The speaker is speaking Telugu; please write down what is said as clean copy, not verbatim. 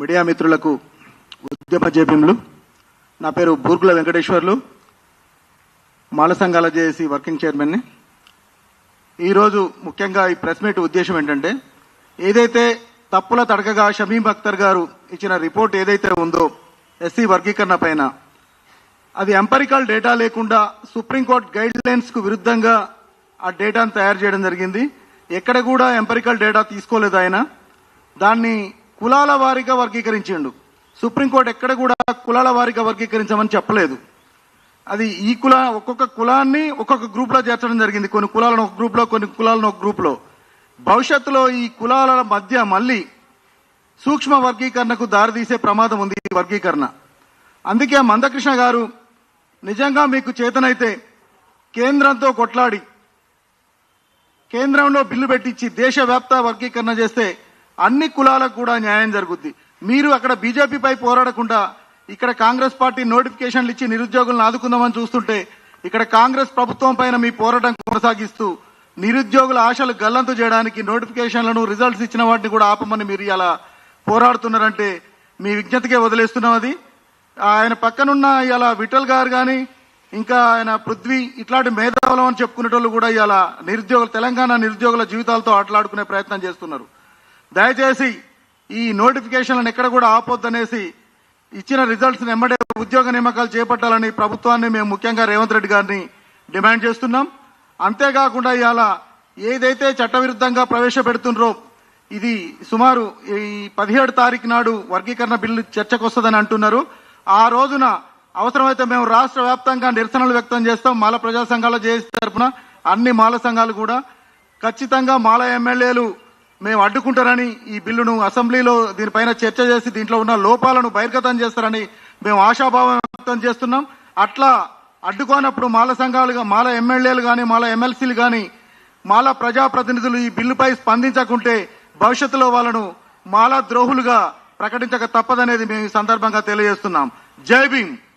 మీడియా మిత్రులకు ఉద్యమ జేబీంలు. నా పేరు బూర్గుల వెంకటేశ్వర్లు, మాల సంఘాల జేఏసీ వర్కింగ్ చైర్మన్ని. ఈరోజు ముఖ్యంగా ఈ ప్రెస్ మీట్ ఉద్దేశం ఏంటంటే, ఏదైతే తప్పుల తడకగా షమీం అఖ్తర్ గారు ఇచ్చిన రిపోర్ట్ ఏదైతే ఉందో ఎస్సీ వర్గీకరణ పైన, అది ఎంపరికల్ డేటా లేకుండా సుప్రీంకోర్టు గైడ్ లైన్స్ కు విరుద్ధంగా ఆ డేటాను తయారు చేయడం జరిగింది. ఎక్కడ కూడా ఎంపరికల్ డేటా తీసుకోలేదు ఆయన. దాన్ని కులాల వారీగా వర్గీకరించిండు. సుప్రీంకోర్టు ఎక్కడ కూడా కులాల వారీగా వర్గీకరించమని చెప్పలేదు. అది ఈ ఒక్కొక్క కులాన్ని ఒక్కొక్క గ్రూప్ లో చేర్చడం జరిగింది. కొన్ని కులాలను ఒక గ్రూప్ లో, కొన్ని కులాలను ఒక గ్రూప్ లో. భవిష్యత్తులో ఈ కులాల మధ్య మళ్ళీ సూక్ష్మ వర్గీకరణకు దారితీసే ప్రమాదం ఉంది ఈ వర్గీకరణ. అందుకే మందకృష్ణ గారు నిజంగా మీకు చేతనైతే కేంద్రంతో కొట్లాడి కేంద్రంలో బిల్లు పెట్టించి దేశవ్యాప్త వర్గీకరణ చేస్తే అన్ని కులాలకు కూడా న్యాయం జరుగుద్ది. మీరు అక్కడ బీజేపీపై పోరాడకుండా ఇక్కడ కాంగ్రెస్ పార్టీ నోటిఫికేషన్లు ఇచ్చి నిరుద్యోగులను ఆదుకుందామని చూస్తుంటే, ఇక్కడ కాంగ్రెస్ ప్రభుత్వం పైన మీ పోరాటం కొనసాగిస్తూ నిరుద్యోగుల ఆశలు గల్లంతు చేయడానికి నోటిఫికేషన్లను, రిజల్ట్స్ ఇచ్చిన వాటిని కూడా ఆపమని మీరు ఇలా పోరాడుతున్నారంటే మీ విజ్ఞతకే వదిలేస్తున్నాం. అది ఆయన పక్కనున్న ఇలా విఠల్ గారు కానీ, ఇంకా ఆయన పృథ్వీ, ఇట్లాంటి మేధావులం అని చెప్పుకునేటోళ్ళు కూడా ఇలా తెలంగాణ నిరుద్యోగుల జీవితాలతో ఆటలాడుకునే ప్రయత్నం చేస్తున్నారు. దయచేసి ఈ నోటిఫికేషన్లను ఎక్కడ కూడా ఆపొద్దనేసి ఇచ్చిన రిజల్ట్స్ ఎమ్మడే ఉద్యోగ నియామకాలు చేపట్టాలని ప్రభుత్వాన్ని మేము ముఖ్యంగా రేవంత్ రెడ్డి గారిని డిమాండ్ చేస్తున్నాం. అంతేకాకుండా ఇవాళ ఏదైతే చట్టవిరుద్ధంగా ప్రవేశపెడుతున్నారో, ఇది సుమారు ఈ 17 తారీఖు నాడు వర్గీకరణ బిల్లు చర్చకు వస్తుందని అంటున్నారు. ఆ రోజున అవసరమైతే మేము రాష్ట్ర వ్యాప్తంగా నిరసనలు వ్యక్తం చేస్తాం. మాల ప్రజా సంఘాల జేఏసీ తరఫున అన్ని మాల సంఘాలు కూడా ఖచ్చితంగా మాల ఎమ్మెల్యేలు మేము అడ్డుకుంటారని, ఈ బిల్లును అసెంబ్లీలో దీనిపైన చర్చ చేసి దీంట్లో ఉన్న లోపాలను బహిర్గతం చేస్తారని మేము ఆశాభావం వ్యక్తం చేస్తున్నాం. అట్లా అడ్డుకోనప్పుడు మాల సంఘాలుగా, మాల ఎమ్మెల్యేలు కానీ, మాల ఎమ్మెల్సీలు కానీ, మాల ప్రజాప్రతినిధులు ఈ బిల్లుపై స్పందించకుంటే భవిష్యత్తులో వాళ్ళను మాల ద్రోహులుగా ప్రకటించక తప్పదనేది మేము ఈ సందర్భంగా తెలియజేస్తున్నాం. జై భీమ్.